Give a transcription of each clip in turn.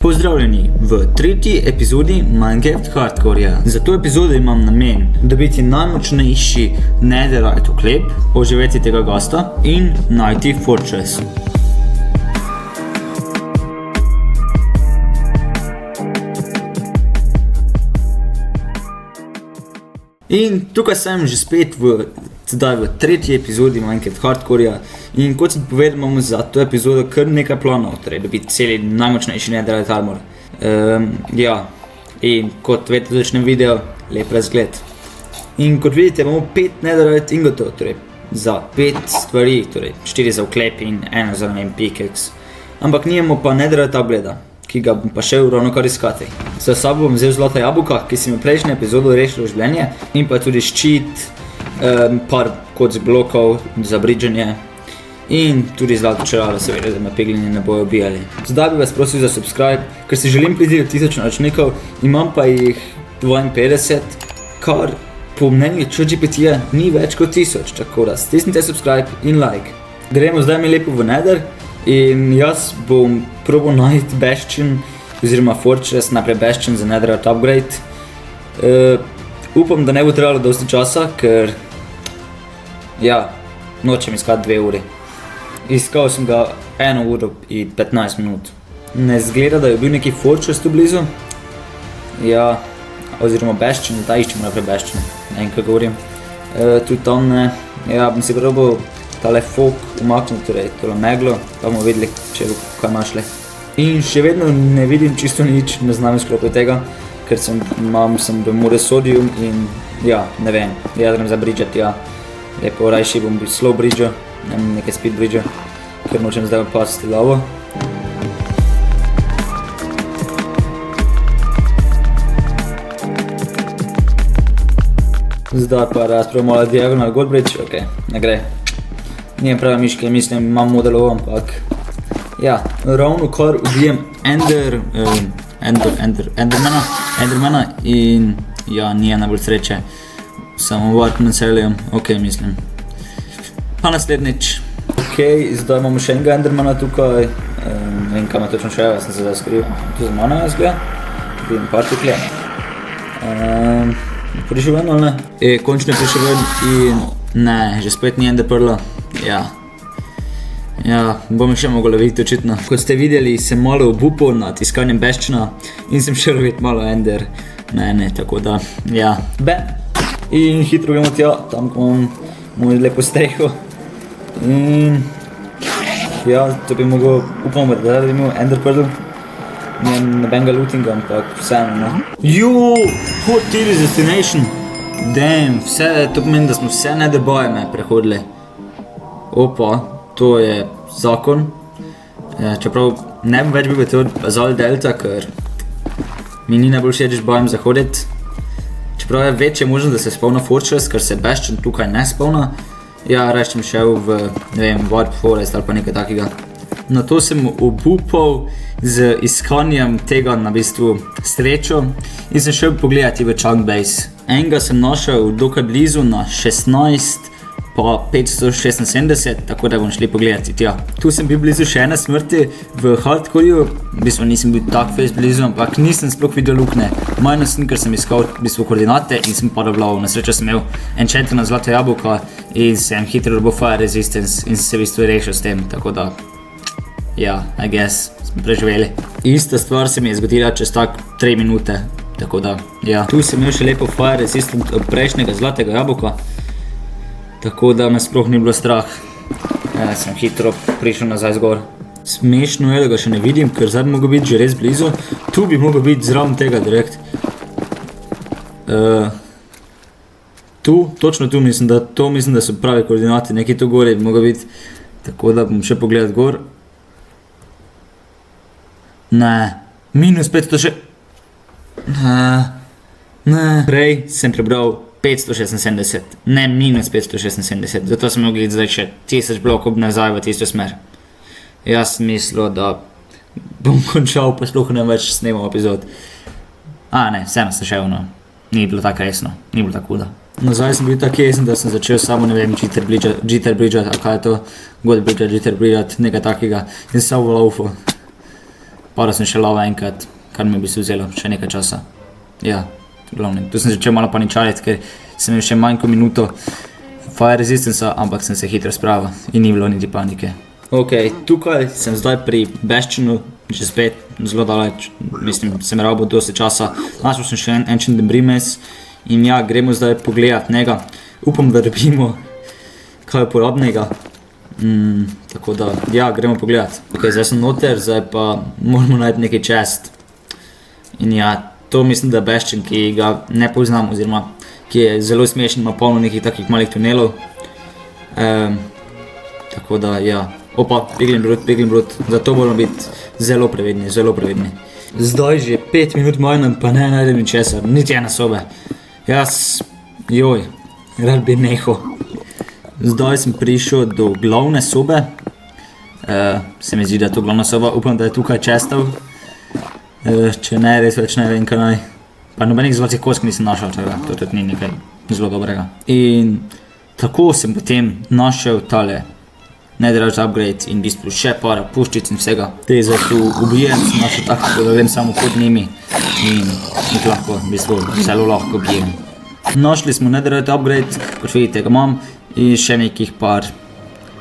Pozdravljeni v tretji epizodi Minecraft Hardcoreja. Za to epizodo imam namen dobiti najmočnejši netherite oklep, oživeti tega gosta in najti fortress. In tukaj sem že spet v tretji epizodi Minecraft Hardcoreja in kot sem povedal, imamo za to epizodo kar nekaj planov, torej dobiti celi najmočnejši netherite armor. In kot vedete, začnem video, lep razgled. In kot vidite, imamo 5 netherite ingotov, torej za 5 stvari, torej 4 za oklep in 1 za pickaxe. Ampak nimamo pa netherite upgrada, ki ga bom pa šel ravno kar iskati. Za sabo bom vzel zlata jabolka, ki si mi v prejšnji epizodo rešil življenje, in pa tudi ščit, par koc blokov za bridženje in tudi zlato čelado, seveda, da me piglini ne bojo ubijali. Zdaj bi vas prosil za subscribe, ker si želim priti do 1000 naročnikov, imam pa jih 52, kar po mnenju ChatGPT-ja ni več kot 1000, tako da stisnite subscribe in like. Gremo zdaj mi lepo v nether in jaz bom probal najti bastion oziroma fortress, najprej bastion za netherite upgrade. Upam, da ne bo trebalo dosti časa, ker nočem iskati 2 uri. Iskal sem ga 1 uro in 15 minut. Ne zgleda, da je bil neki fortress tu blizu. Oziroma bastion, da iščemo naprej bastion, ne vem, kaj govorim. Tudi tam ne, bom si probal tale fog umakniti, torej tole meglo, pa bomo videli, če bo kaj našli. In še vedno ne vidim čisto nič, ne znam izklopiti tega, ker sem v Muresodium in ne vem, grem za bridžat, lepo rajši bom slow bridžo, ne nekaj speed bridžo, ker nočem zdaj opasti lavo. Zdaj pa razpravim malo diagonal gold bridge, ne gre. Nijem prave miške, mislim, imam modelov, ampak ravno kar ubijem Endermana in nije najbolj sreče, samo Warpman Celium, mislim. Pa naslednjič. Zdaj imamo še enega Endermana tukaj, ne vem, kam je točno še, jaz sem se zdaj skril, tu za mano jaz gleda, vidim partikle. Prišel ven ali ne? Končno je prišel ven in ne, že spet ni Ender Pearla. Bom še mogel loviti očitno. Kot ste videli, sem malo obupal nad iskanjem beščina in sem šel loviti malo Ender. Ne, tako da, In hitro gremo tja, tam ko imam moj lepo streho. In to bi mogel, upam, da bi imel Ender Pearl. Nijem nobenega lootinga, ampak vseeno, hot tier destination. Damn, to pomeni, da smo vse nether biome prehodili. To je zakon. Čeprav ne bom več bil v to Azal Delta, ker mi ni najbolj všeč biome zahoditi. Čeprav je večja možnost, da se spavna fortress, ker se bastion tukaj ne spavna. Reč sem šel v, ne vem, Warp Forest ali pa nekaj takega. Na to sem obupal z iskanjem tega na bistvu srečo in sem šel pogledati v Chunk Base. Enega sem našel dokaj blizu na 16 pa 576, tako da bom šli pogledati tja. Tu sem bil blizu še ene smrti v Hardcoreju, v bistvu nisem bil tak face blizu, ampak nisem sploh videl lukne. Majno sem, ker sem iskal v bistvu koordinate in sem padal v lavo. Na srečo sem imel enchantirano zlato jabolka in sem hitro dobil fire resistance in sem se v bistvu rešil s tem, tako da I guess, smo preživeli. Ista stvar se mi je zgodila čez tak 3 minute, tako da, Tu sem imel še lepo fire resistant od prejšnjega zlatega jabolka, tako da me sploh ni bilo strah. Sem hitro prišel nazaj zgor. Smešno je, da ga še ne vidim, ker zdaj bi mogel biti že res blizu. Tu bi mogel biti zraven tega direkt. Točno tu mislim, da so pravi koordinati, nekaj tu gori bi mogel biti. Tako da bom še pogledat gor. Ne, minus 500 še... Ne. Prej sem prebral 576, ne minus 576, zato sem mogel zdaj še 1000 blokov nazaj v tisto smer. Jaz sem mislil, da bom končal, pa sploh ne več snemal epizod. Ne, vseeno sem šel, ni bilo tako resno, ni bilo tako hudo. Nazaj sem bil tako jesen, da sem začel samo, ne vem, jitter bridžat, ali kaj je to, gold bridžat, jitter bridžat, nekaj takega, in samo v laufu. Pa da sem še lava enkrat, kar mi bi se vzelo še nekaj časa. Ja, glavnem. Tu sem začel malo paničariti, ker sem imel še manj kot minuto fire resistance, ampak sem se hitro spravil in ni bilo niti panike. Ok, tukaj sem zdaj pri Bastionu, že spet zelo daleč, mislim, sem rabo dosti časa. Našel sem še Ancient Embrimes in ja, gremo zdaj pogledat njega. Upam, da dobimo kaj uporabnega. Tako da, ja, gremo pogledat. Ok, zdaj sem noter, zdaj pa moramo najti neki chest. In ja, to mislim, da je Bastion, ki ga ne poznam, oziroma ki je zelo smešen, ima polno nekih takih malih tunelov. Tako da, ja. Opa, Piglin Brut, zato moramo biti zelo previdni. Zdaj že 5 minut manj, pa ne najdem ničesar, niti ene sobe. Jaz, rad bi nehal. Zdaj sem prišel do glavne sobe. Se mi zdi, da je to glavna soba, upam, da je tukaj chestov. Če ne, res več ne vem, kaj naj. Pa nobenih zlatih kosk nisem našel, tega, to tudi ni nekaj zelo dobrega. In tako sem potem našel tale Netherite upgrade in v bistvu še par puščic in vsega. Te zdaj tu ubijem, sem našel tako, da grem samo pod njimi in jih lahko, v bistvu, zelo lahko ubijem. Našli smo Netherite upgrade, kot vidite ga imam, in še nekih par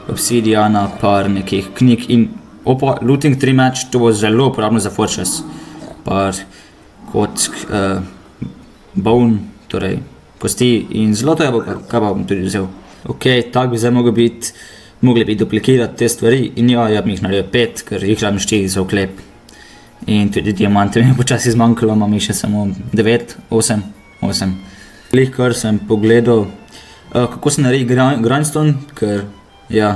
obsidiana, par nekih knjig in opa, looting 3 match, to bo zelo uporabno za Fortress. Par kock, bone, torej kosti in zlato jabolko, kaj pa bom tudi vzel. Ok, tak bi zdaj mogli bi duplikirati te stvari in ja, bi jih naredil 5, ker jih rabim 4 za oklep. In tudi diamante mi je počasi zmanjkalo, imam jih še samo 9, 8. Lih kar sem pogledal, kako se naredi grindstone, ker ja,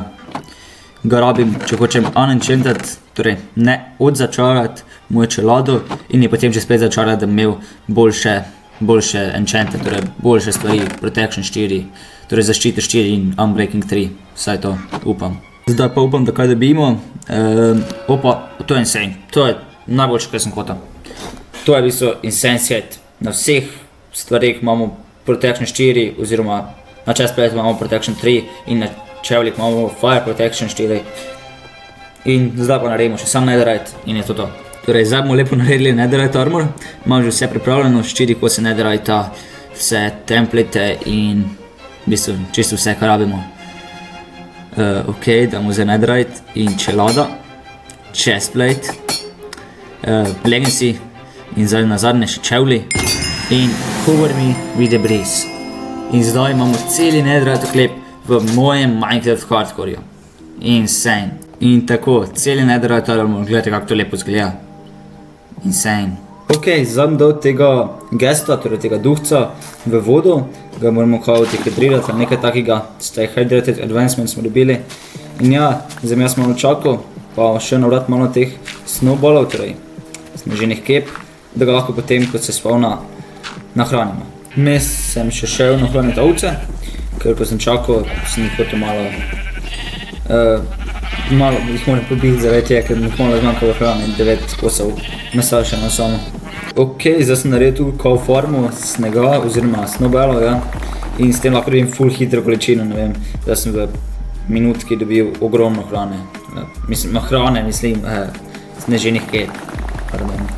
ga rabim, če hočem unenchantat, torej ne odzačarati moje čelado in je potem že spet začarati, da bi imel boljše enchante, torej boljše stvari, protection 4, torej zaščite 4 in unbreaking 3, vsaj to upam. Zdaj pa upam, da kaj dobimo. Opa, to je insane, to je najboljše, kaj sem hotel. To je v bistvu insane set. Na vseh stvarih imamo protection 4, oziroma na chestplate imamo protection 3 in na čevlik imamo fire protection 4. In zdaj pa naredimo še sam netherite in je to. Torej, zdaj bomo lepo naredili netherite armor, imam že vse pripravljeno, 4 kose netherita, vse template in v bistvu čisto vse, kar rabimo. Ok, damo za netherite in čelada, chestplate, legacy in zdaj na zadnje še čevli in cover me with the breeze. In zdaj imamo celi netherite oklep v mojem Minecraft hardcoreju. Insane. In tako, celi netherite armor, gledajte kako to lepo izgleda. Insane. Ok, zdaj bom dal tega gesta, torej tega duhca v vodo, ga moramo kao dehydrirati ali nekaj takega, stay hydrated advancement smo dobili. In ja, zdaj jaz malo čakal, pa še navrat malo teh snowballov, torej sneženih kep, da ga lahko potem, ko se spavna, nahranimo. Vmes sem še šel nahraniti ovce, ker ko sem čakal, sem jih hotel malo jih moram pobiti zaradi tega, ker mi malo zmanjkalo hrane, 9 kosov mesa še na samo. Ok, zdaj sem naredil tu kao farmo snega, oziroma snowballov, ja. In s tem lahko dobim full hitro količino, ne vem, da sem v minutki dobil ogromno hrane. Mislim, sneženih kep.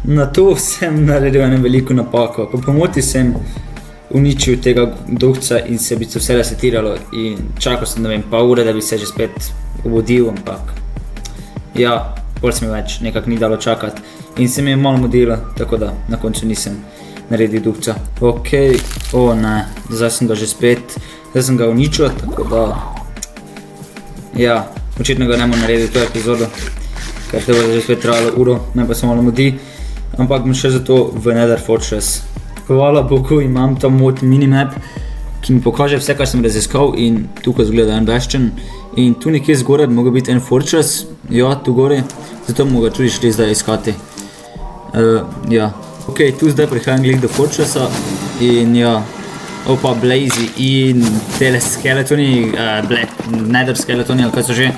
Na to sem naredil eno veliko napako, po pomoti sem uničil tega duhca in se bi vse resetiralo in čakal sem, ne vem, pol ure, da bi se že spet obudil, ampak ja, pol se mi več nekako ni dalo čakati in se mi je malo mudilo, tako da na koncu nisem naredil duhca. Ok, ne, zdaj sem ga že spet, zdaj sem ga uničil, tako da ja, očitno ga ne bom naredil to epizodo, ker to bo že spet trajalo uro, me pa se malo mudi, ampak bom še zato v Nether Fortress. Hvala Bogu, imam tam mod minimap, ki mi pokaže vse, kar sem raziskal in tukaj zgleda en Bastion. In tu nekje zgoraj bi mogel biti en Fortress, ja, tu gori, zato bomo ga tudi šli zdaj iskati. Ja, ok, tu zdaj prihajam glih do Fortressa in ja, opa, Blazy in tele skeletoni, Nether skeletoni, ali kaj so že,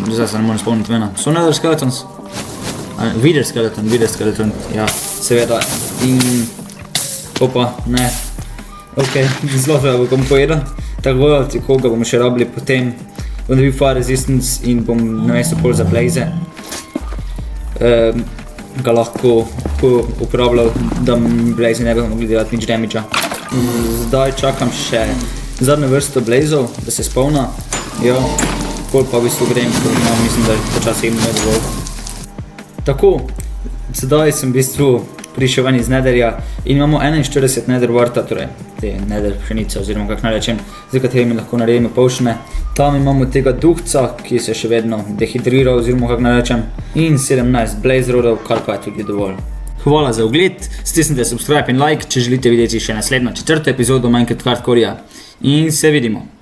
zdaj se ne moram spomniti imena, so Nether skeletons? Wither skeleton, ja, seveda, in opa, ne, ok, zelo ga bom pojedel, tako da koga bomo še rabili potem, bom dobil fire resistance in bom namesto pol za blaze. ga lahko uporabljal, da Blaze ne bi mogli delati nič damage-a. Zdaj čakam še zadnjo vrsto Blazov, da se spolna. Jo, pol pa v bistvu grem, mislim, da počasi imamo dovolj. Tako, sedaj sem v bistvu prišel ven iz Netherja in imamo 41 Nether Warta, torej te Nether pšenice oziroma kak naj rečem, za katerimi lahko naredimo potione. Tam imamo tega duhca, ki se še vedno dehidrira oziroma kak naj rečem, in 17 Blaze rodov, kar pa je tudi dovolj. Hvala za ogled, stisnite subscribe in like, če želite videti še naslednjo 4. epizodo Minecraft Hardcoreja in se vidimo.